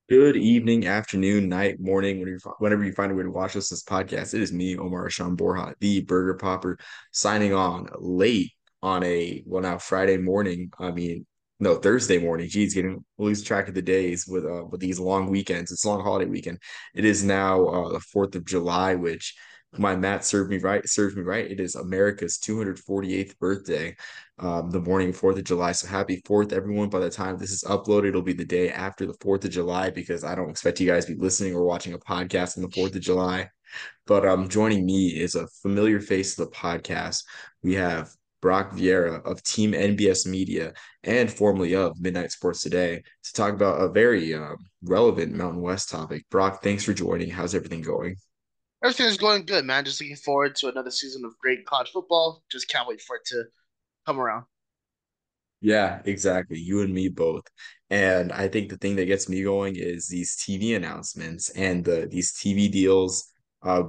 Good evening, afternoon, night, morning, whenever you find a way to watch this podcast. It is me, Omar Ashan Borja, the Burger Popper, signing on late on now Friday morning. No, Thursday morning. Geez, getting lose track of the days with these long weekends. It's a long holiday weekend. It is now the 4th of July, which my math serves me right. It is America's 248th birthday, the morning of 4th of July. So happy 4th, everyone. By the time this is uploaded, it'll be the day after the 4th of July because I don't expect you guys to be listening or watching a podcast on the 4th of July. But joining me is a familiar face of the podcast. We have Brock Vieira of Team NBS Media and formerly of Midnight Sports Today to talk about a very relevant Mountain West topic. Brock, thanks for joining. How's everything going? Everything's going good, man. Just looking forward to another season of great college football. Just can't wait for it to come around. Yeah, exactly. You and me both. And I think the thing that gets me going is these TV announcements and these TV deals,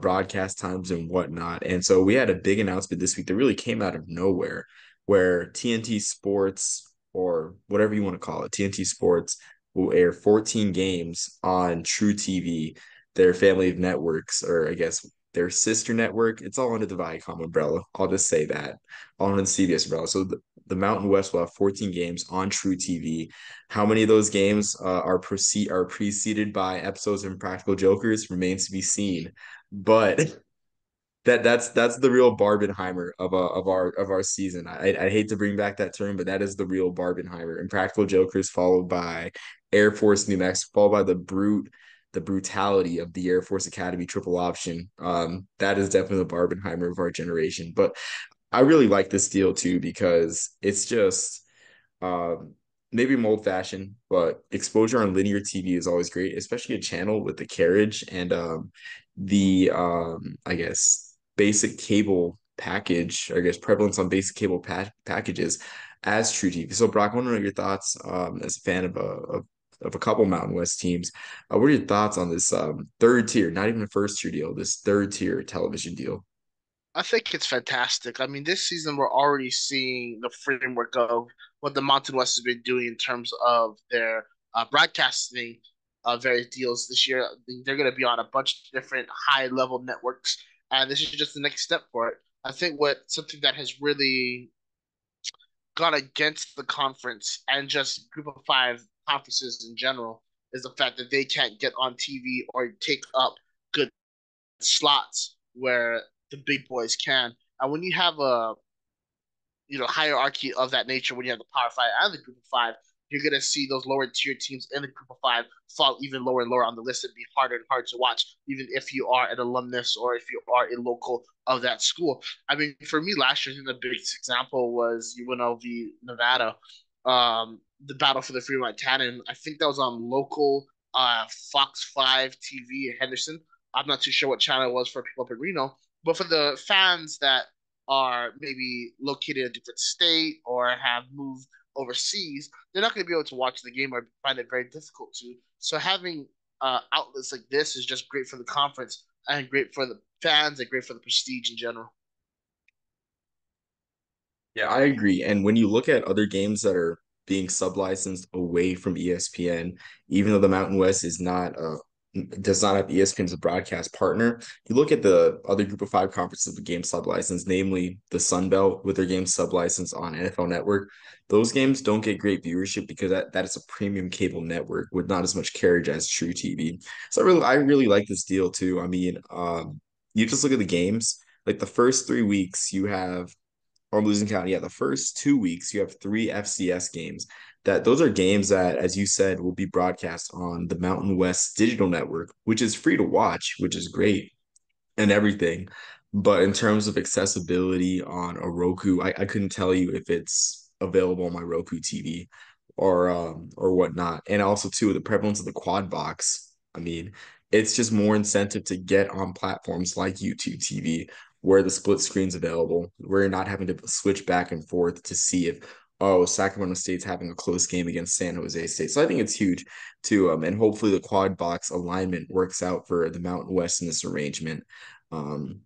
broadcast times and whatnot. And so we had a big announcement this week that really came out of nowhere, where TNT Sports, or whatever you want to call it, TNT Sports will air 14 games on TruTV, their family of networks, or I guess their sister network. It's all under the Viacom umbrella. I'll just say that, all under the CBS umbrella. So the Mountain West will have 14 games on TruTV. How many of those games are preceded by episodes of Impractical Jokers remains to be seen. But that's the real Barbenheimer of our season. I hate to bring back that term, but that is the real Barbenheimer. Impractical Jokers followed by Air Force New Mexico, followed by the brutality of the Air Force Academy triple option. That is definitely the Barbenheimer of our generation. But I really like this deal too because it's just um, maybe I'm old fashioned, but exposure on linear TV is always great, especially a channel with the carriage and the I guess basic cable package, or I guess prevalence on basic cable packages as True TV. So Brock, I want to know your thoughts as a fan of a couple Mountain West teams. What are your thoughts on this third tier, not even a first tier deal, this third tier television deal? I think it's fantastic. I mean, this season we're already seeing the framework of what the Mountain West has been doing in terms of their broadcasting various deals this year. They're going to be on a bunch of different high level networks, and this is just the next step for it. I think what something that has really gone against the conference and just group of five conferences in general is the fact that they can't get on TV or take up good slots where the big boys can. And when you have a hierarchy of that nature, when you have the Power Five and the Group of Five, you're gonna see those lower tier teams in the Group of Five fall even lower and lower on the list and be harder and harder to watch, even if you are an alumnus or if you are a local of that school. I mean, for me last year, I think the biggest example was UNLV Nevada, the battle for the Fremont Cannon. I think that was on local Fox 5 TV in Henderson. I'm not too sure what channel it was for people up in Reno, but for the fans that are maybe located in a different state or have moved overseas, they're not going to be able to watch the game or find it very difficult to. So having outlets like this is just great for the conference and great for the fans and great for the prestige in general. Yeah, I agree. And when you look at other games that are being sub-licensed away from ESPN, even though the Mountain West is not does not have ESPN as a broadcast partner, you look at the other group of five conferences with game sub-licensed, namely the Sun Belt with their game sub-licensed on NFL Network. Those games don't get great viewership because that is a premium cable network with not as much carriage as True TV. So I really like this deal too. I mean, you just look at the games, like the first 3 weeks you have, or losing count. Yeah, the first 2 weeks you have three FCS games. Those are games that, as you said, will be broadcast on the Mountain West digital network, which is free to watch, which is great and everything. But in terms of accessibility on a Roku, I couldn't tell you if it's available on my Roku TV or whatnot. And also too, the prevalence of the quad box. I mean, it's just more incentive to get on platforms like YouTube TV where the split screen's available, where you're not having to switch back and forth to see if, oh, Sacramento State's having a close game against San Jose State. So I think it's huge too. And hopefully the quad box alignment works out for the Mountain West in this arrangement. Um,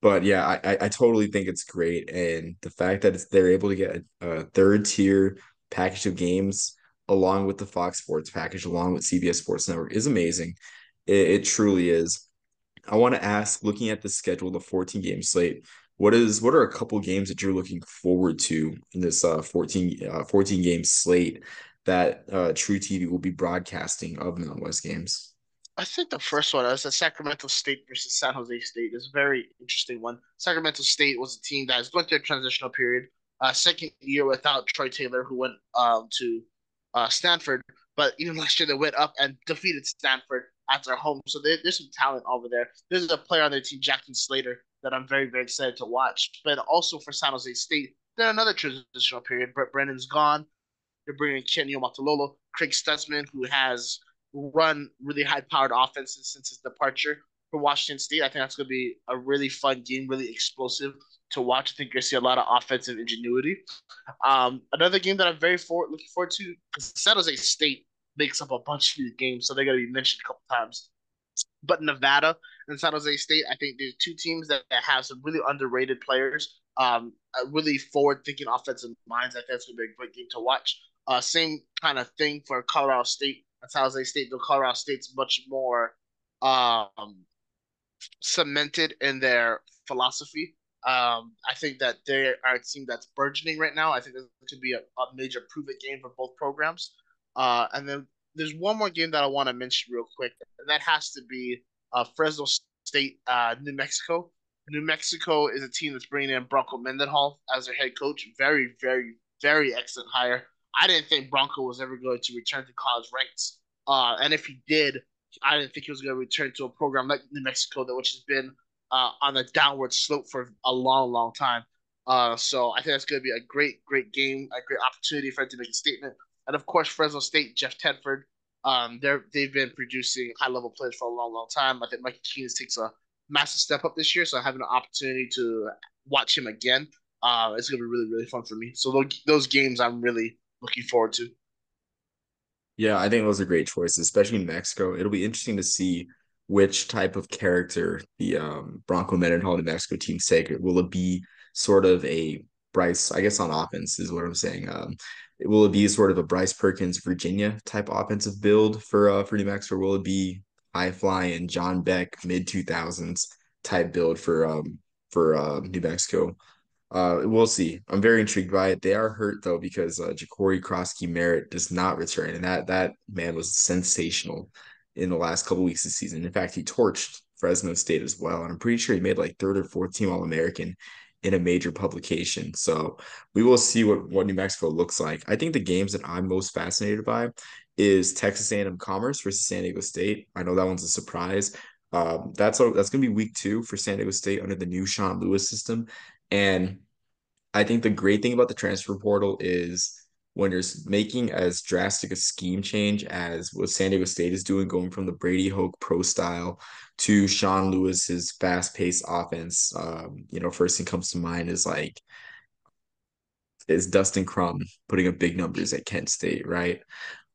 but yeah, I totally think it's great, and the fact that they're able to get a third tier package of games along with the Fox Sports package, along with CBS Sports Network, is amazing. It truly is. I want to ask, looking at the schedule, the 14 game slate, what are a couple games that you're looking forward to in this 14 game slate that TruTV will be broadcasting of Mountain West games? I think the first one is the Sacramento State versus San Jose State is a very interesting one. Sacramento State was a team that is going through a transitional period, second year without Troy Taylor, who went to Stanford. But even last year, they went up and defeated Stanford at their home. So there's some talent over there. There's a player on their team, Jackson Slater, that I'm very, very excited to watch. But also for San Jose State, they're another transitional period. Brett Brennan's gone. They're bringing Kenyo Matulolo, Craig Stutzman, who has run really high-powered offenses since his departure for Washington State. I think that's going to be a really fun game, really explosive to watch. I think you're going to see a lot of offensive ingenuity. Another game that I'm looking forward to because San Jose State makes up a bunch of these games, so they're going to be mentioned a couple times. But Nevada and San Jose State, I think there's two teams that have some really underrated players, really forward-thinking offensive minds. I think that's going to be a great game to watch. Same kind of thing for Colorado State and San Jose State, though Colorado State's much more um, cemented in their philosophy. I think that they are a team that's burgeoning right now. I think this could be a major prove-it game for both programs. And then there's one more game that I want to mention real quick, and that has to be Fresno State, New Mexico. New Mexico is a team that's bringing in Bronco Mendenhall as their head coach. Very, very, very excellent hire. I didn't think Bronco was ever going to return to college ranks. And if he did, I didn't think he was going to return to a program like New Mexico, which has been on a downward slope for a long, long time. So I think that's going to be a great, great game, a great opportunity for him to make a statement. And of course, Fresno State, Jeff Tedford, they've been producing high level players for a long, long time. I think Mikey Keenes takes a massive step up this year, so having an opportunity to watch him again, it's going to be really, really fun for me. So those games I'm really looking forward to. Yeah, I think those are great choices, especially in Mexico. It'll be interesting to see which type of character the Bronco Mendenhall New Mexico team take. Will it be sort of a Bryce, I guess on offense is what I'm saying. Will it be sort of a Bryce Perkins Virginia type offensive build for New Mexico? Or will it be high flying John Beck mid 2000s type build for New Mexico? We'll see. I'm very intrigued by it. They are hurt though because Ja'Cory Krosky Merritt does not return, and that man was sensational in the last couple weeks of the season. In fact, he torched Fresno State as well, and I'm pretty sure he made like third or fourth team All American in a major publication. So we will see what New Mexico looks like. I think the games that I'm most fascinated by is Texas A&M Commerce versus San Diego State. I know that one's a surprise. That's going to be week 2 for San Diego State under the new Sean Lewis system. And I think the great thing about the transfer portal is when you're making as drastic a scheme change as what San Diego State is doing, going from the Brady Hoke pro style to Sean Lewis's fast-paced offense. First thing comes to mind is Dustin Crum putting up big numbers at Kent State, right?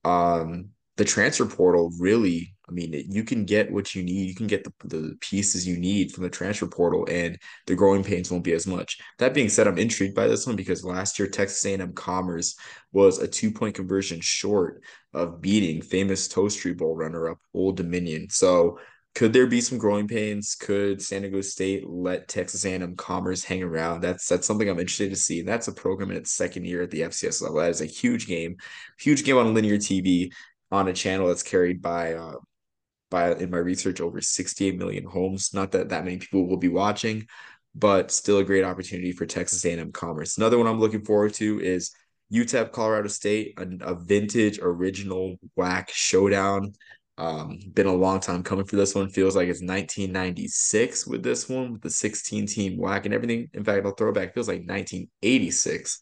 The transfer portal really, I mean, you can get what you need. You can get the pieces you need from the transfer portal, and the growing pains won't be as much. That being said, I'm intrigued by this one because last year Texas A&M Commerce was a 2-point conversion short of beating famous Toast Street Bowl runner-up Old Dominion. So could there be some growing pains? Could San Diego State let Texas A&M Commerce hang around? That's something I'm interested to see. And that's a program in its second year at the FCS level. That is a huge game on linear TV on a channel that's carried by in my research over 68 million homes. Not that many people will be watching, but still a great opportunity for Texas A&M Commerce. Another one I'm looking forward to is UTEP Colorado State, a vintage original WAC showdown. Been a long time coming for this one. Feels like it's 1996 with this one, with the 16 team WAC and everything. In fact, I'll throw it back. Feels like 1986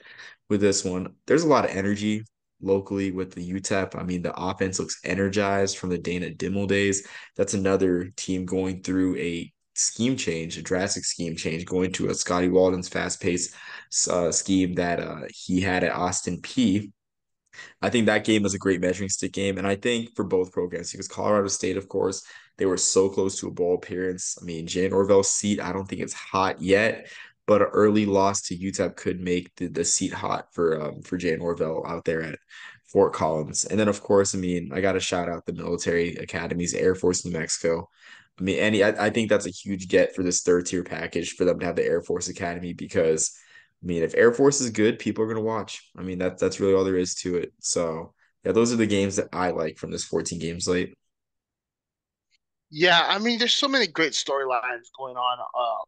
with this one. There's a lot of energy locally with the UTEP. I mean, the offense looks energized from the Dana Dimmel days. That's another team going through a scheme change, a drastic scheme change, going to a Scotty Walden's fast-paced scheme that he had at Austin P. I think that game was a great measuring stick game. And I think for both programs, because Colorado State, of course, they were so close to a bowl appearance. I mean, Jay Norvell's seat, I don't think it's hot yet, but an early loss to UTEP could make the seat hot for Jay Norvell out there Fort Collins. And then, of course, I mean, I got to shout out the military academies, Air Force New Mexico. I mean, I think that's a huge get for this third tier package for them to have the Air Force Academy because, I mean, if Air Force is good, people are going to watch. I mean, that's really all there is to it. So, yeah, those are the games that I like from this 14 game slate. Yeah, I mean, there's so many great storylines going on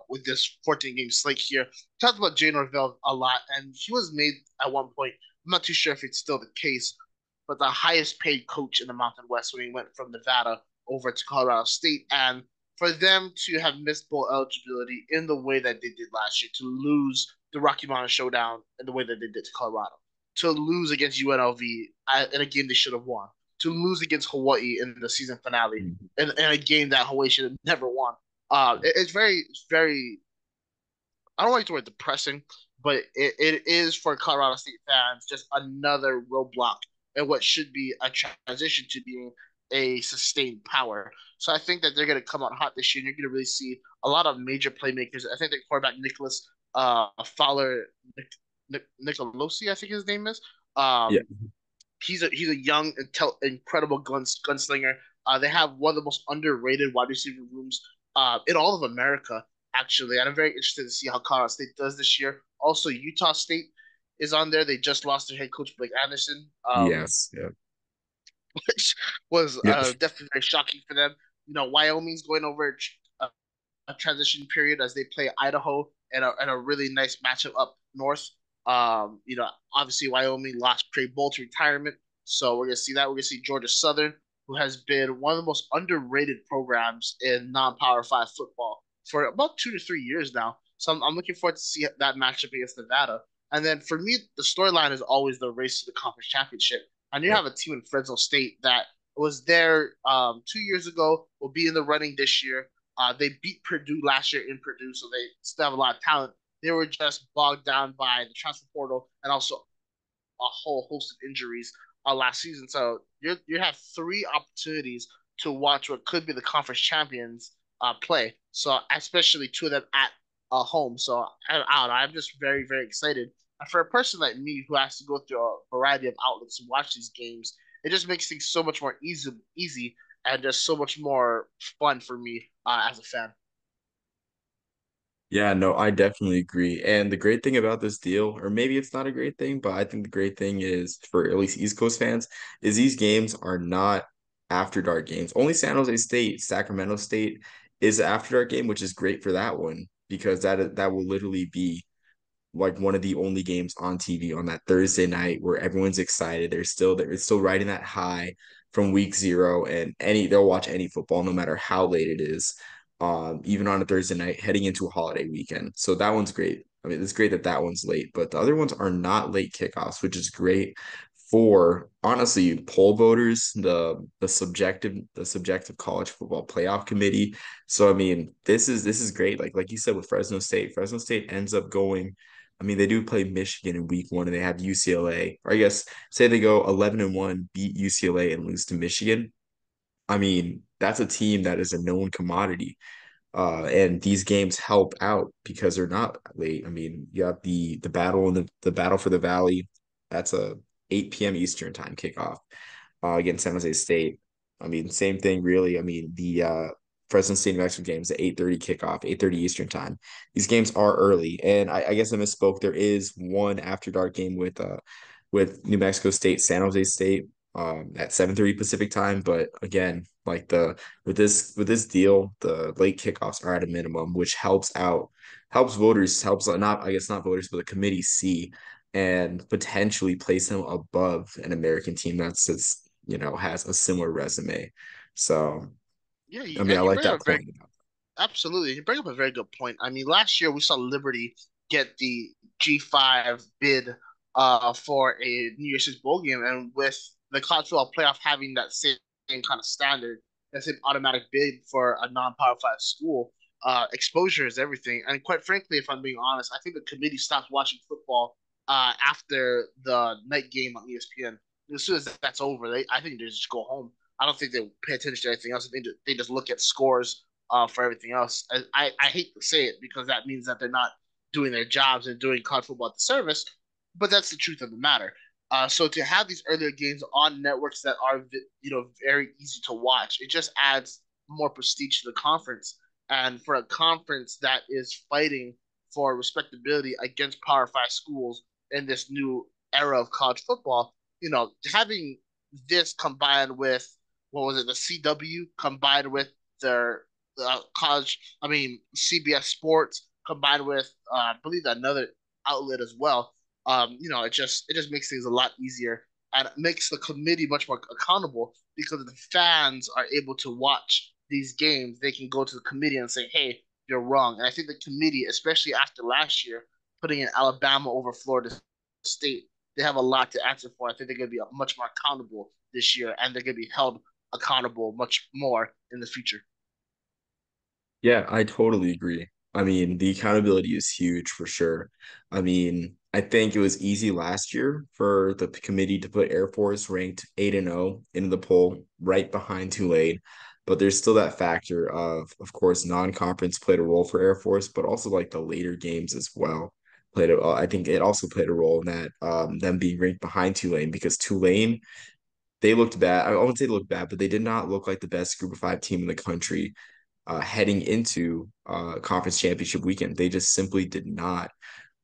with this 14 game slate here. Talked about Jay Norvell a lot, and he was made at one point. I'm not too sure if it's still the case, but the highest paid coach in the Mountain West when he went from Nevada over to Colorado State. And for them to have missed bowl eligibility in the way that they did last year, to lose the Rocky Mountain Showdown in the way that they did to Colorado, to lose against UNLV in a game they should have won, to lose against Hawaii in the season finale Mhm. in a game that Hawaii should have never won. It's very, I don't like the word depressing, but it is for Colorado State fans just another roadblock in what should be a transition to being a sustained power. So I think that they're going to come out hot this year. And you're going to really see a lot of major playmakers. I think the quarterback Nicholas Fowler Nicolosi, I think his name is. Yeah. He's a young, incredible gunslinger. They have one of the most underrated wide receiver rooms in all of America, actually. And I'm very interested to see how Colorado State does this year. Also, Utah State is on there. They just lost their head coach Blake Anderson, Yes. Yeah. which was Yep. definitely very shocking for them. Wyoming's going over a transition period as they play Idaho and a really nice matchup up north. Obviously Wyoming lost Trey Bolt to retirement, so we're gonna see that. We're gonna see Georgia Southern, who has been one of the most underrated programs in non-Power Five football for about 2 to 3 years now. So I'm looking forward to see that matchup against Nevada. And then for me, the storyline is always the race to the conference championship. And you Yep. have a team in Fresno State that was there 2 years ago, will be in the running this year. They beat Purdue last year in Purdue, so they still have a lot of talent. They were just bogged down by the transfer portal and also a whole host of injuries last season. So you have three opportunities to watch what could be the conference champions play. So especially two of them at home. So I don't know. I'm just very very excited. And for a person like me who has to go through a variety of outlets to watch these games, it just makes things so much more easy and just so much more fun for me as a fan. Yeah, no, I definitely agree. And the great thing about this deal, or maybe it's not a great thing, but I think the great thing is for at least East Coast fans, is these games are not after dark games. Only San Jose State, Sacramento State is an after dark game, which is great for that one because that will literally be like one of the only games on TV on that Thursday night where everyone's excited. It's still riding that high from week zero, and they'll watch any football no matter how late it is, even on a Thursday night heading into a holiday weekend. So that one's great. I mean, it's great that that one's late, but the other ones are not late kickoffs, which is great for honestly poll voters, the subjective college football playoff committee. So I mean, this is great. Like you said with Fresno State, Fresno State ends up going. I mean, they do play Michigan in week one and they have UCLA. Or I guess say they go 11-1, beat UCLA and lose to Michigan. I mean, that's a team that is a known commodity. And these games help out because they're not late. I mean, you have the battle and the battle for the Valley. That's a 8 p.m. Eastern time kickoff against San Jose State. I mean, same thing really. I mean, the Fresno State New Mexico games at 8:30 kickoff, 8:30 Eastern time. These games are early, and I guess I misspoke. There is one after dark game with New Mexico State, San Jose State at 7:30 Pacific time. But again, like the with this deal, the late kickoffs are at a minimum, which helps voters, helps not I guess not voters, but the committee see and potentially place them above an American team that's has a similar resume. So Yeah, I mean, I and you like bring that up a very point. absolutely. You bring up a very good point. I mean, last year we saw Liberty get the G5 bid for a New Year's Six bowl game, and with the college football playoff having that same kind of standard, that same automatic bid for a non-Power Five school, exposure is everything. And quite frankly, if I'm being honest, I think the committee stops watching football after the night game on ESPN. As soon as that's over, I think they just go home. I don't think they pay attention to anything else. They just look at scores for everything else. I hate to say it because that means that they're not doing their jobs and doing college football at the service, but that's the truth of the matter. So to have these earlier games on networks that are very easy to watch, it just adds more prestige to the conference. And for a conference that is fighting for respectability against Power Five schools in this new era of college football, having this combined with what was it, the CW combined with their college, I mean CBS Sports combined with I believe another outlet as well. It just makes things a lot easier and it makes the committee much more accountable because the fans are able to watch these games. They can go to the committee and say, "Hey, you're wrong." And I think the committee, especially after last year, putting in Alabama over Florida State, they have a lot to answer for. I think they're going to be much more accountable this year, and they're going to be held accountable much more in the future. Yeah, I totally agree. I mean, the accountability is huge for sure. I mean, I think it was easy last year for the committee to put Air Force ranked 8-0 in the poll right behind Tulane. But there's still that factor of course, non-conference played a role for Air Force, but also like the later games as well I think it also played a role in that them being ranked behind Tulane because Tulane, they looked bad. I won't say they looked bad, but they did not look like the best group of five team in the country heading into conference championship weekend. They just simply did not.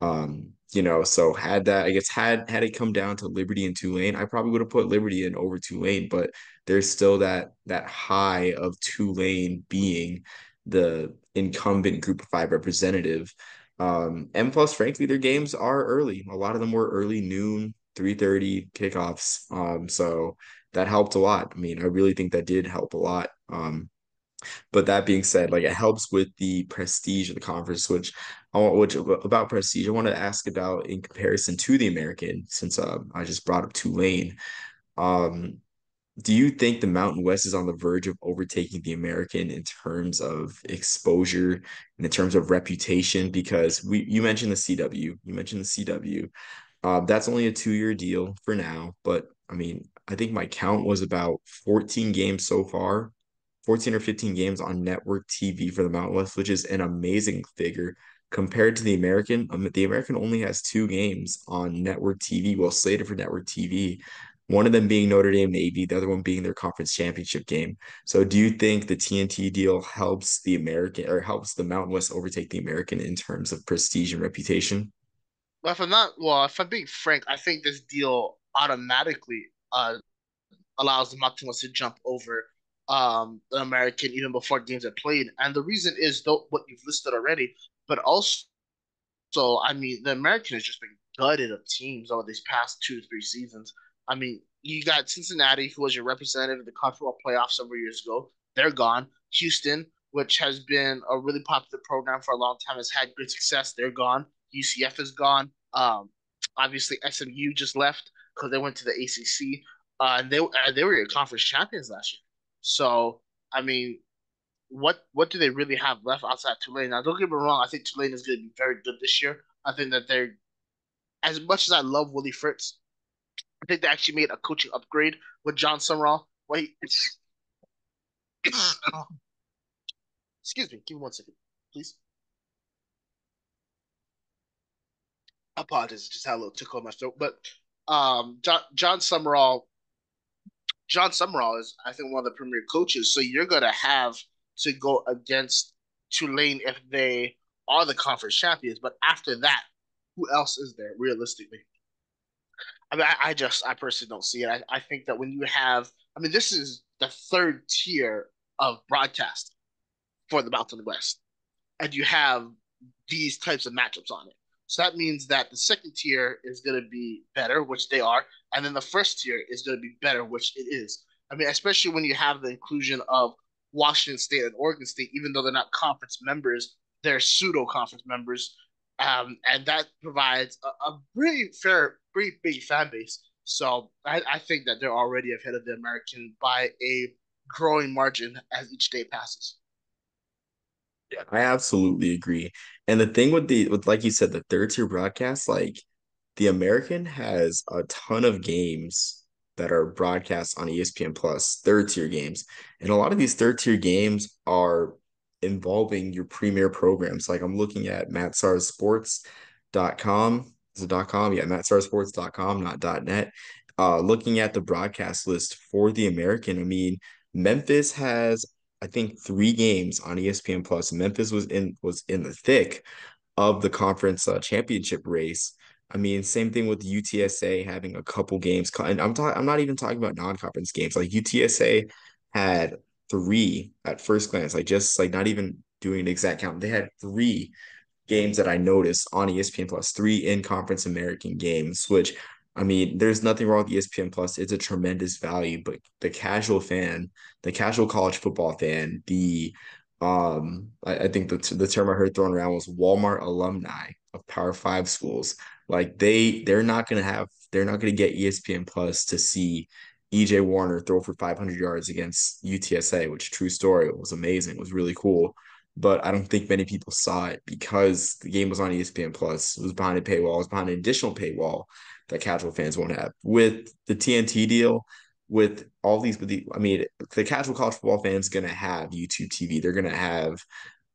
So I guess had it come down to Liberty and Tulane, I probably would have put Liberty in over Tulane, but there's still that high of Tulane being the incumbent group of five representative. And plus, frankly, their games are early. A lot of them were early noon, 3:30 kickoffs. So that helped a lot. I mean, I really think that did help a lot. But that being said, like it helps with the prestige of the conference, which about prestige, I want to ask about in comparison to the American, since I just brought up Tulane. Um, do you think the Mountain West is on the verge of overtaking the American in terms of exposure and in terms of reputation? Because you mentioned the CW, you mentioned the CW. That's only a 2-year deal for now, but I mean, I think my count was about 14 games so far, 14 or 15 games on network TV for the Mountain West, which is an amazing figure compared to the American. The American only has 2 games on network TV, well, slated for network TV. One of them being Notre Dame Navy, the other one being their conference championship game. So, do you think the TNT deal helps the American or helps the Mountain West overtake the American in terms of prestige and reputation? But if I'm being frank, I think this deal automatically allows the Martinez to jump over the American even before games are played. And the reason is though what you've listed already, but also I mean the American has just been gutted of teams over these past 2 to 3 seasons. I mean, you got Cincinnati, who was your representative in the college football playoffs several years ago. They're gone. Houston, which has been a really popular program for a long time, has had good success. They're gone. UCF is gone. Obviously SMU just left because they went to the ACC. And they were your conference champions last year. So I mean, what do they really have left outside Tulane? Now, don't get me wrong. I think Tulane is going to be very good this year. I think that they're as much as I love Willie Fritz. I think they actually made a coaching upgrade with John Summerall. Wait, excuse me. Give me 1 second, please. I apologize. I just had a little tickle in my throat. But John Summerall is, I think, one of the premier coaches. So you're going to have to go against Tulane if they are the conference champions. But after that, who else is there realistically? I mean, I personally don't see it. I think that when you have, I mean, this is the third tier of broadcast for the Mountain West, and you have these types of matchups on it. So that means that the second tier is going to be better, which they are, and then the first tier is going to be better, which it is. I mean, especially when you have the inclusion of Washington State and Oregon State, even though they're not conference members, they're pseudo conference members, and that provides a pretty fair, pretty big fan base. So I think that they're already ahead of the American by a growing margin as each day passes. Yeah, I absolutely agree. And the thing with like you said, the third tier broadcast, like the American has a ton of games that are broadcast on ESPN Plus, third tier games. And a lot of these third tier games are involving your premier programs. Like I'm looking at mattsarsports.com. Is it .com? Yeah, mattstarsports.com, not .net. Looking at the broadcast list for the American, I mean, Memphis has, I think, 3 games on ESPN Plus. Memphis was in the thick of the conference championship race. I mean, same thing with UTSA having a couple games. And I'm not even talking about non-conference games. Like UTSA had 3 at first glance, like just like not even doing an exact count. They had 3 games that I noticed on ESPN Plus, 3 in-conference American games, which I mean, there's nothing wrong with ESPN Plus. It's a tremendous value, but the casual fan, the casual college football fan, I think the term I heard thrown around was Walmart alumni of Power Five schools. Like they're not gonna get ESPN Plus to see EJ Warner throw for 500 yards against UTSA, which true story. It was amazing. It was really cool, but I don't think many people saw it because the game was on ESPN Plus. It was behind a paywall. It was behind an additional paywall that casual fans won't have. With the TNT deal, with all these, I mean, the casual college football fans gonna have YouTube TV. They're gonna have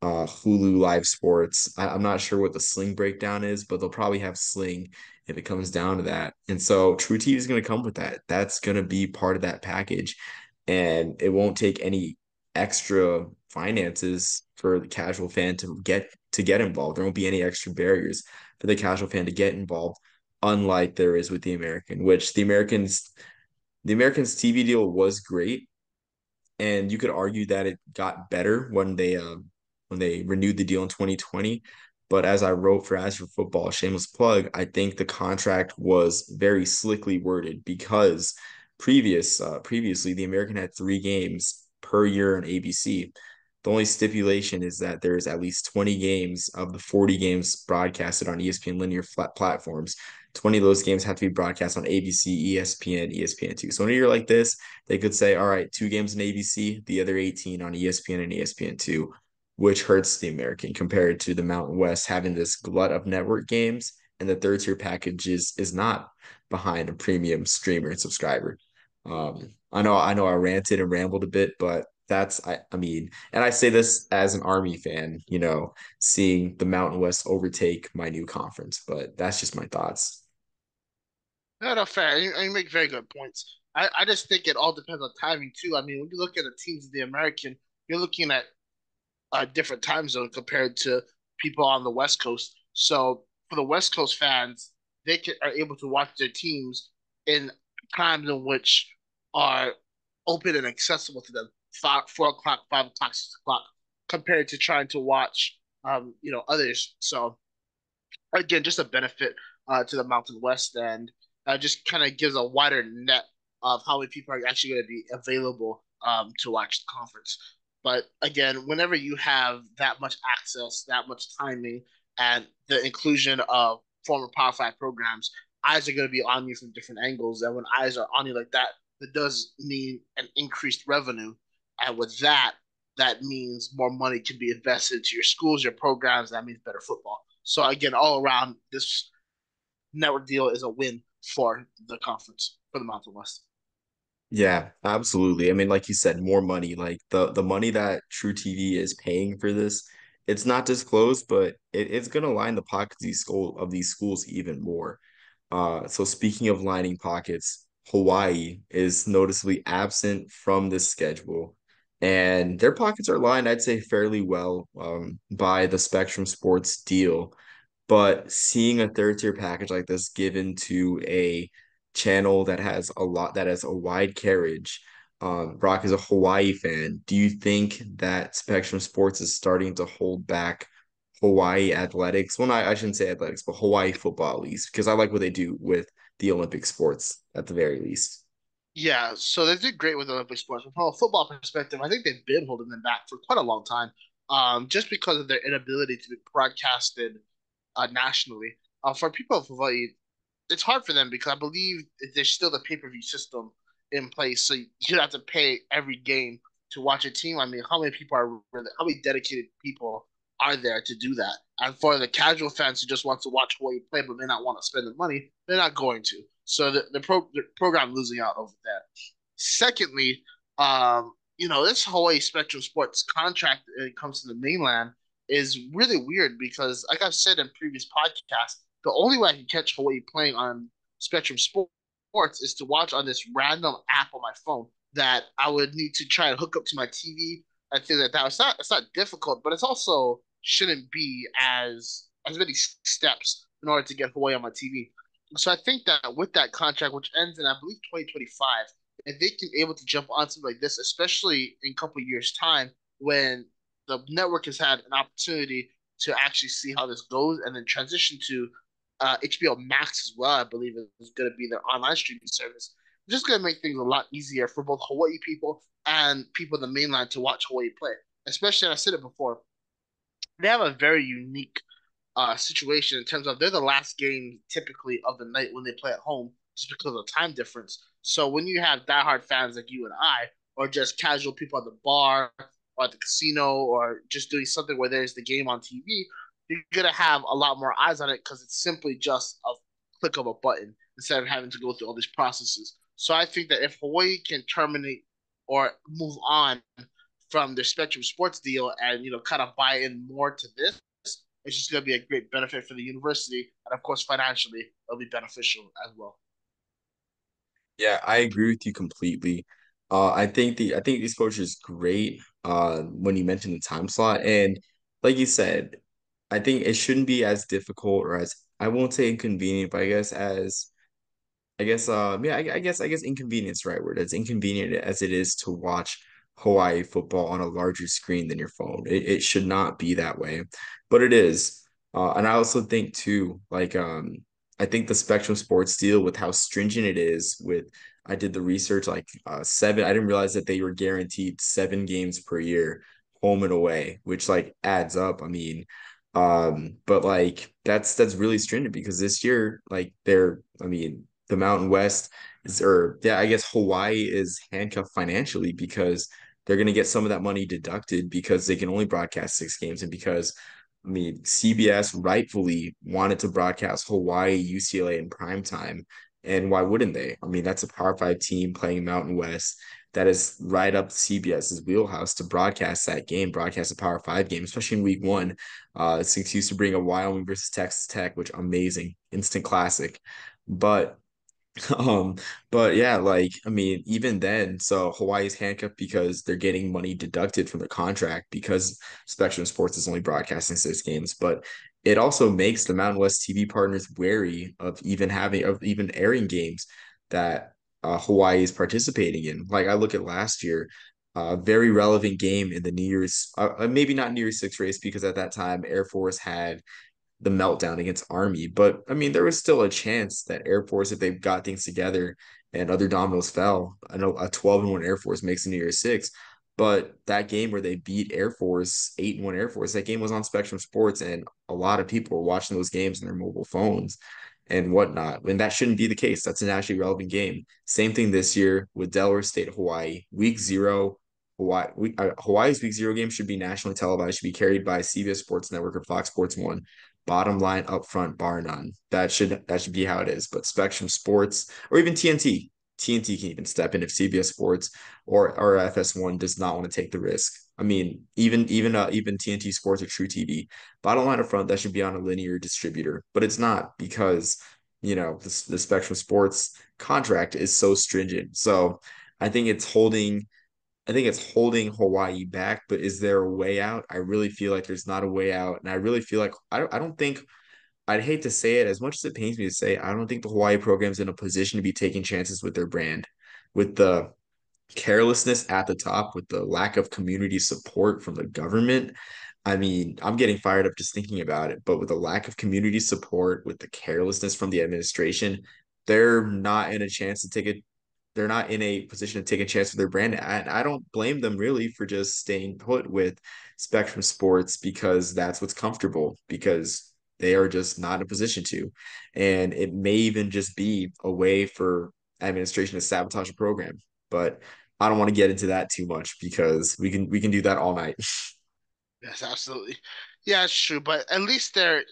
Hulu Live Sports. I'm not sure what the Sling breakdown is, but they'll probably have Sling if it comes down to that. And so TruTV is going to come with that. That's going to be part of that package, and it won't take any extra finances for the casual fan to get involved. There won't be any extra barriers for the casual fan to get involved, unlike there is with the American, which the Americans TV deal was great, and you could argue that it got better when they renewed the deal in 2020. But as I wrote for As for Football, shameless plug, I think the contract was very slickly worded because previously the American had 3 games per year on ABC. The only stipulation is that there's at least 20 games of the 40 games broadcasted on ESPN linear flat platforms. 20 of those games have to be broadcast on ABC, ESPN, ESPN2. So in a year like this, they could say, all right, 2 games on ABC, the other 18 on ESPN and ESPN2, which hurts the American compared to the Mountain West having this glut of network games. And the third tier package is not behind a premium streamer and subscriber. I know I ranted and rambled a bit, but I mean, and I say this as an Army fan, seeing the Mountain West overtake my new conference, but that's just my thoughts. No, no, fair. You make very good points. I just think it all depends on timing too. I mean, when you look at the teams of the American, you're looking at a different time zone compared to people on the West Coast. So for the West Coast fans, are able to watch their teams in times in which are open and accessible to them. 4 o'clock, 5 o'clock, 6 o'clock, compared to trying to watch, others. So again, just a benefit to the Mountain West, and just kind of gives a wider net of how many people are actually going to be available to watch the conference. But again, whenever you have that much access, that much timing, and the inclusion of former Power Five programs, eyes are going to be on you from different angles. And when eyes are on you like that, that does mean an increased revenue. And with that, that means more money can be invested into your schools, your programs. That means better football. So again, all around, this network deal is a win for the conference for the Mountain West. Yeah, absolutely. I mean, like you said, more money. Like the money that True TV is paying for this, it's not disclosed, but it's gonna line the pockets of these schools even more. So speaking of lining pockets, Hawaii is noticeably absent from this schedule, and their pockets are lined, I'd say, fairly well, by the Spectrum Sports deal. But seeing a third tier package like this given to a channel that has a wide carriage, Brock is a Hawaii fan. Do you think that Spectrum Sports is starting to hold back Hawaii athletics? Well, I shouldn't say athletics, but Hawaii football at least, because I like what they do with the Olympic sports at the very least. Yeah, so they did great with Olympic sports. From a football perspective, I think they've been holding them back for quite a long time, just because of their inability to be broadcasted nationally. For people of Hawaii, it's hard for them because I believe there's still the pay-per-view system in place, so you have to pay every game to watch a team. I mean, how many dedicated people are there to do that? And for the casual fans who just want to watch Hawaii play but may not want to spend the money, they're not going to. So the program losing out over there. Secondly, this Hawaii Spectrum Sports contract when it comes to the mainland is really weird because, like I've said in previous podcasts, The only way I can catch Hawaii playing on Spectrum Sports is to watch on this random app on my phone that I would need to try and hook up to my TV and things like that. It's not difficult, but it's also shouldn't be as many steps in order to get Hawaii on my TV. So I think that with that contract, which ends in I believe 2025, if they can able to jump on something like this, especially in a couple of years' time when the network has had an opportunity to actually see how this goes and then transition to HBO Max as well, I believe is going to be their online streaming service. It's just going to make things a lot easier for both Hawaii people and people in the mainland to watch Hawaii play. Especially, and I said it before, they have a very unique situation in terms of they're the last game typically of the night when they play at home, just because of the time difference. So when you have diehard fans like you and I, or just casual people at the bar or at the casino, or just doing something where there's the game on TV, you're gonna have a lot more eyes on it because it's simply just a click of a button instead of having to go through all these processes. So I think that if Hawaii can terminate or move on from their Spectrum Sports deal and kind of buy in more to this, it's just going to be a great benefit for the university, and of course, financially, it'll be beneficial as well. Yeah, I agree with you completely. I think this coach is great. When you mentioned the time slot, and like you said, I think it shouldn't be as difficult or as I won't say inconvenient, but I guess as yeah, I guess inconvenience is the right word. As inconvenient as it is to watch Hawaii football on a larger screen than your phone. It should not be that way, but it is. And I also think too, I think the Spectrum Sports deal with how stringent it is with I did the research like seven. I didn't realize that they were guaranteed 7 games per year, home and away, which like adds up. I mean, but like that's really stringent because this year, like I mean the Mountain West is, or yeah, I guess Hawaii is handcuffed financially because they're going to get some of that money deducted because they can only broadcast 6 games. And because, I mean, CBS rightfully wanted to broadcast Hawaii, UCLA in prime time. And why wouldn't they? I mean, that's a Power Five team playing Mountain West. That is right up CBS's wheelhouse to broadcast that game, broadcast a Power Five game, especially in week one. Six used to bring a Wyoming versus Texas Tech, which amazing, instant classic. But um, but yeah, like I mean, even then, so Hawaii's handcuffed because they're getting money deducted from the contract because Spectrum Sports is only broadcasting 6 games. But it also makes the Mountain West TV partners wary of even airing games that Hawaii is participating in. Like I look at last year, a very relevant game in the New Year's, maybe not New Year's Six race because at that time Air Force had the meltdown against Army. But I mean, there was still a chance that Air Force, if they got things together and other dominoes fell, I know a 12-1 Air Force makes a New Year's Six. But that game where they beat Air Force, 8-1 Air Force, that game was on Spectrum Sports, and a lot of people were watching those games on their mobile phones and whatnot. And that shouldn't be the case. That's a nationally relevant game. Same thing this year with Delaware State, Hawaii. Week zero, Hawaii's week zero game should be nationally televised, should be carried by CBS Sports Network or Fox Sports One. Bottom line up front, bar none. That should be how it is. But Spectrum Sports or even TNT can even step in if CBS Sports or FS1 does not want to take the risk. I mean, even TNT Sports or TruTV, bottom line up front, that should be on a linear distributor, but it's not because the Spectrum Sports contract is so stringent. So I think it's holding I think it's holding Hawaii back, but is there a way out? I really feel like there's not a way out. And I really feel like I don't think I'd hate to say it as much as it pains me to say, I don't think the Hawaii program's in a position to be taking chances with their brand. With the carelessness at the top, with the lack of community support from the government. I mean, I'm getting fired up just thinking about it, but with the lack of community support, with the carelessness from the administration, they're not in a chance to take it they're not in a position to take a chance with their brand. And I don't blame them really for just staying put with Spectrum Sports because that's what's comfortable, because they are just not in a position to. And it may even just be a way for administration to sabotage a program. But I don't want to get into that too much because we can do that all night. Yes, absolutely. Yeah, it's true, but at least there,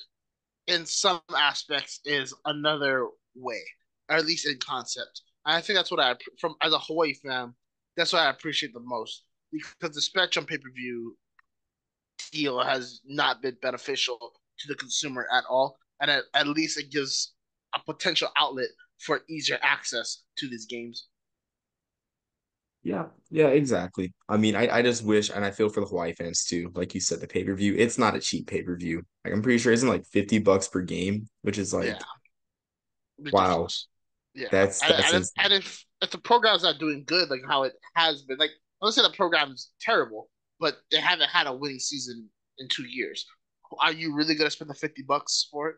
in some aspects, is another way, or at least in concept. And I think that's what from as a Hawaii fan, that's what I appreciate the most because the Spectrum pay-per-view deal has not been beneficial to the consumer at all. and at least it gives a potential outlet for easier access to these games. Yeah, yeah, exactly. I mean, I just wish, and I feel for the Hawaii fans too. Like you said, the pay-per-view, it's not a cheap pay-per-view. Like I'm pretty sure it's like $50 per game, which is Yeah, like, wow, ridiculous. Yeah, that's insane. and if the program's not doing good, like how it has been, like I don't say the program's terrible, but they haven't had a winning season in 2 years. Are you really gonna spend the $50 for it?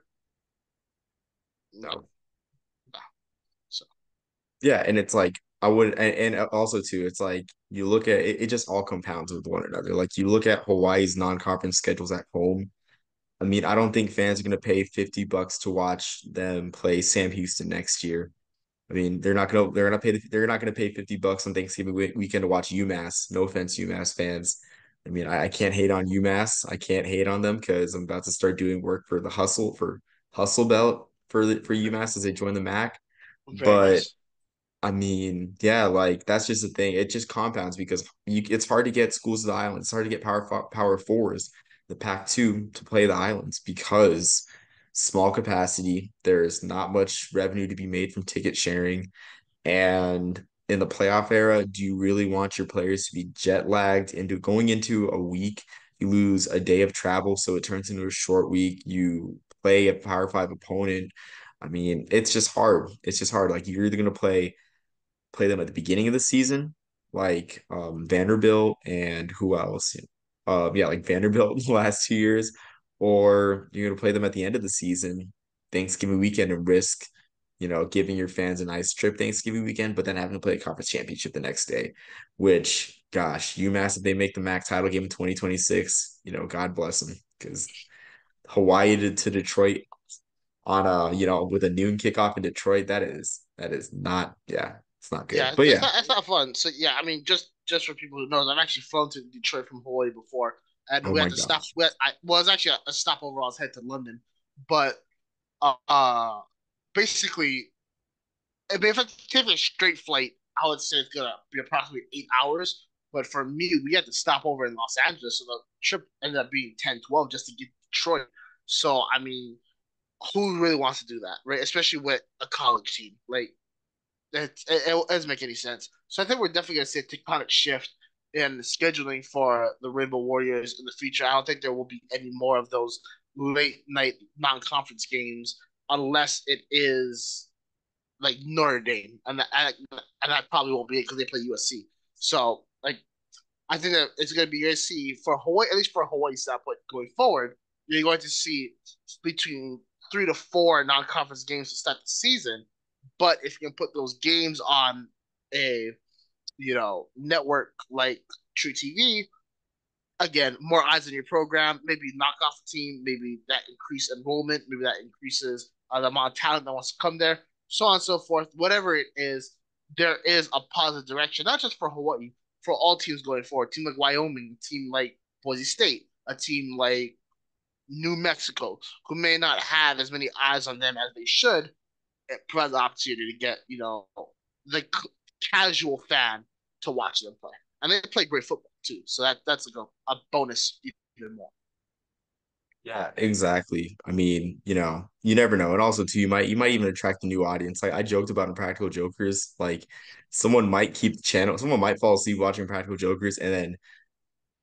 No, No. no. So Yeah, and it's like I would, and also too, it's like you look at it, it just all compounds with one another. Like you look at Hawaii's non-conference schedules at home. I mean, I don't think fans are gonna pay $50 to watch them play Sam Houston next year. I mean, they're not gonna pay $50 on Thanksgiving weekend to watch UMass. No offense, UMass fans. I mean, I can't hate on UMass. I can't hate on them because I'm about to start doing work for the Hustle Belt for UMass as they join the MAC. very But nice. I mean, yeah, like that's just the thing. It just compounds because it's hard to get schools to the islands. It's hard to get power fours, the Pac-2 to play the islands because small capacity. There's not much revenue to be made from ticket sharing. And in the playoff era, do you really want your players to be jet lagged into going into a week? You lose a day of travel, so it turns into a short week. You play a Power Five opponent. I mean, it's just hard. It's just hard. Like you're either gonna play them at the beginning of the season, like Vanderbilt and who else? Yeah, like Vanderbilt the last 2 years, or you're gonna play them at the end of the season, Thanksgiving weekend, and risk, giving your fans a nice trip Thanksgiving weekend, but then having to play a conference championship the next day. Which, gosh, UMass if they make the MAC title game in 2026, God bless them, because Hawaii to Detroit on a with a noon kickoff in Detroit, that is not yeah, it's not good. Yeah, But yeah, it's not fun. So yeah, I mean, just for people who knows, I've actually flown to Detroit from Hawaii before, and oh we my had to stop. gosh. Well, it's actually a stopover. I was headed to London, but basically, I mean, if I take a straight flight, I would say it's gonna be approximately 8 hours. But for me, we had to stop over in Los Angeles, so the trip ended up being 10, 12 just to get to Detroit. So I mean, who really wants to do that, right? Especially with a college team, like it doesn't make any sense. So I think we're definitely going to see a tectonic shift in the scheduling for the Rainbow Warriors in the future. I don't think there will be any more of those late night non-conference games unless it is like Notre Dame, and that probably won't be it because they play USC. So like I think that it's going to be you see for Hawaii, at least for Hawaii standpoint going forward, you're going to see between 3 to 4 non-conference games to start the season. But if you can put those games on a network like TruTV, again, more eyes on your program, maybe knock off a team, maybe that increase enrollment, maybe that increases the amount of talent that wants to come there, so on and so forth. Whatever it is, there is a positive direction, not just for Hawaii, for all teams going forward. A team like Wyoming, a team like Boise State, a team like New Mexico, who may not have as many eyes on them as they should, it provides the opportunity to get, the casual fan to watch them play. And they play great football too. So that's like a bonus even more. Yeah, exactly. I mean, you never know. And also too, you might even attract a new audience. Like I joked about Impractical Jokers, like someone might keep the channel, someone might fall asleep watching Practical Jokers, and then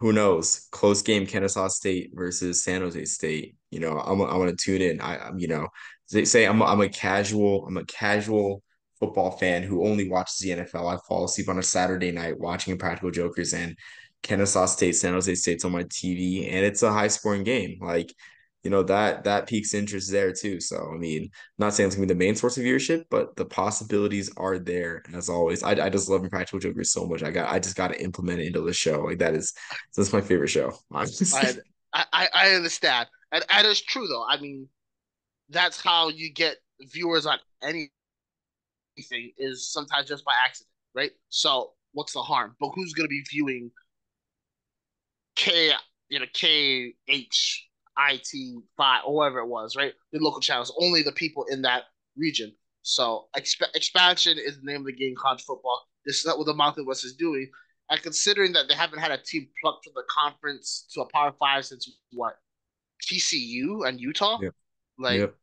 who knows? Close game, Kennesaw State versus San Jose State. I'm gonna tune in. They say I'm a casual football fan who only watches the NFL. I fall asleep on a Saturday night watching Practical Jokers and Kennesaw State, San Jose State's on my TV, and it's a high scoring game. Like, that piques interest there too. So, I mean, not saying it's gonna be the main source of viewership, but the possibilities are there as always. I just love Practical Jokers so much. I just got to implement it into the show. Like that's my favorite show, honestly. And I understand. And it's true though. I mean, that's how you get viewers on anything is sometimes just by accident, right? So what's the harm? But who's gonna be viewing K, KHIT5 or whatever it was, right? The local channels, only the people in that region. So expansion is the name of the game, college football. This is not what the Mountain West is doing. And considering that they haven't had a team plucked from the conference to a Power Five since what TCU and Utah, Yep. like Yep.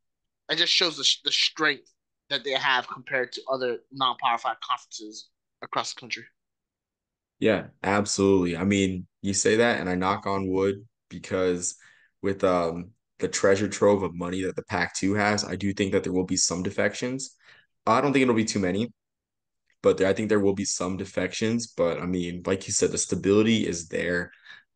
It just shows the strength that they have compared to other non-Power Five conferences across the country. Yeah, absolutely. I mean, you say that and I knock on wood because with the treasure trove of money that the Pac-2 has, I do think that there will be some defections. I don't think it'll be too many, but I think there will be some defections. But I mean, like you said, the stability is there.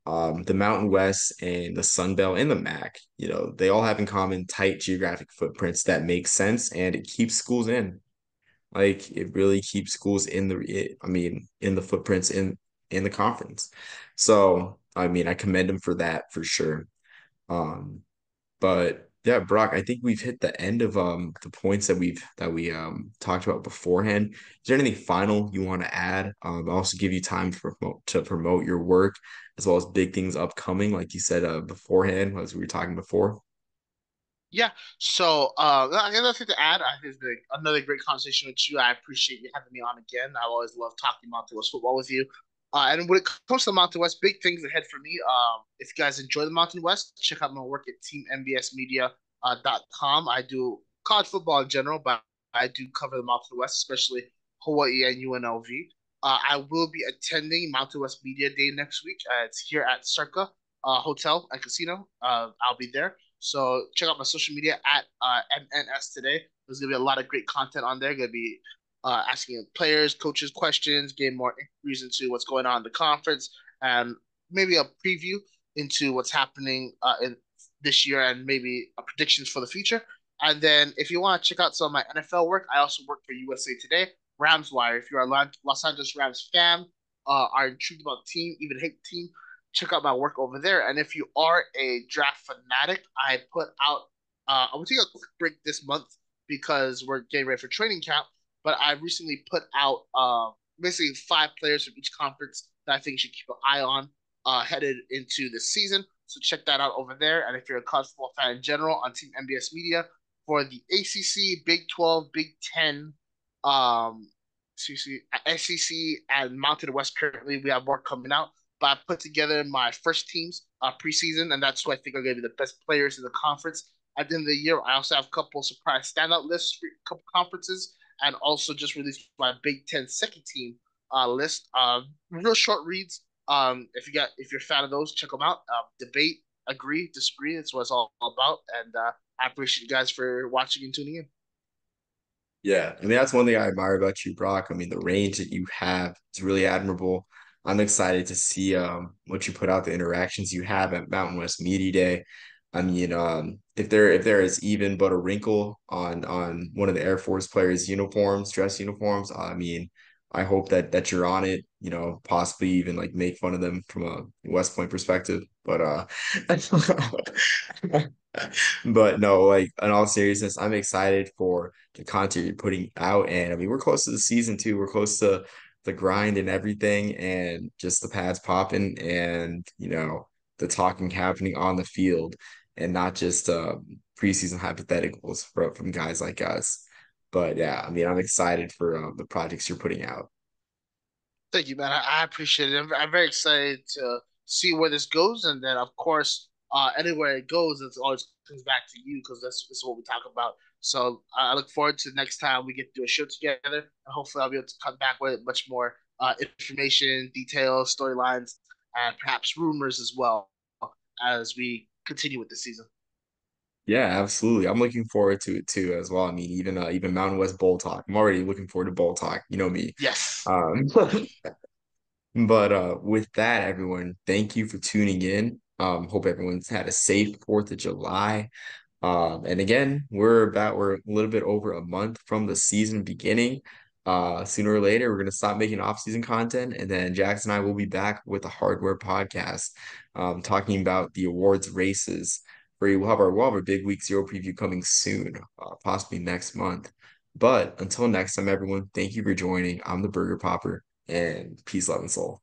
The Mountain West and the Sun Belt and the MAC, they all have in common tight geographic footprints that make sense and it keeps schools in. Like it really keeps schools in the footprints in the conference. So, I mean, I commend them for that for sure. Um, but yeah, Brock, I think we've hit the end of the points that we talked about beforehand. Is there anything final you want to add? I'll also give you time to promote your work as well as big things upcoming, like you said beforehand, as we were talking before. Yeah. So, I got nothing to add. I think it's been another great conversation with you. I appreciate you having me on again. I always love talking Mountain West football with you. And when it comes to the Mountain West, big things ahead for me. If you guys enjoy the Mountain West, check out my work at teammbsmedia.com. I do college football in general, but I do cover the Mountain West, especially Hawaii and UNLV. I will be attending Mountain West Media Day next week. It's here at Circa Hotel and Casino. I'll be there. So check out my social media at MNS today. There's gonna be a lot of great content on there. Gonna be asking players, coaches questions, getting more inquiries into what's going on in the conference, and maybe a preview into what's happening in this year and maybe predictions for the future. And then if you want to check out some of my NFL work, I also work for USA Today, Rams Wire. If you're a Los Angeles Rams fan, are intrigued about the team, even hate the team, check out my work over there. And if you are a draft fanatic, I put out. I will take a quick break this month because we're getting ready for training camp. But I recently put out basically 5 players from each conference that I think you should keep an eye on headed into the season. So check that out over there. And if you're a college football fan in general, on Team NBS Media for the ACC, Big 12, Big 10, um, SEC, and Mountain West. Currently, we have more coming out. But I put together my first teams preseason, and that's who I think are going to be the best players in the conference. At the end of the year, I also have a couple surprise standout lists for a couple conferences, and also just released my Big Ten second team list. Real short reads. If you're a fan of those, check them out. Debate, agree, disagree. That's what it's all about. And I appreciate you guys for watching and tuning in. Yeah, I mean that's one thing I admire about you, Brock. I mean the range that you have is really admirable. I'm excited to see what you put out, the interactions you have at Mountain West Media Day. I mean, if there is even but a wrinkle on one of the Air Force players' uniforms, dress uniforms, I mean, I hope that you're on it. Possibly even like make fun of them from a West Point perspective. But but no, like in all seriousness, I'm excited for the content you're putting out. And I mean, we're close to the season too. We're close to the grind and everything, and just the pads popping and the talking happening on the field and not just preseason hypotheticals from guys like us. But yeah, I mean, I'm excited for the projects you're putting out. Thank you, man. I appreciate it. I'm very excited to see where this goes, and then of course, anywhere it goes, it always comes back to you because this is what we talk about. So I look forward to the next time we get to do a show together, and hopefully I'll be able to come back with much more information, details, storylines, and perhaps rumors as well as we continue with the season. Yeah, absolutely. I'm looking forward to it too as well. I mean, even Mountain West Bowl Talk. I'm already looking forward to Bowl Talk. You know me. Yes. Um, but with that, everyone, thank you for tuning in. Hope everyone's had a safe 4th of July. And again, we're a little bit over a month from the season beginning. Sooner or later, we're gonna stop making off-season content, and then Jackson and I will be back with a hardware podcast, talking about the awards races. We'll have our big week 0 preview coming soon, possibly next month. But until next time, everyone, thank you for joining. I'm the Burger Popper, and peace, love, and soul.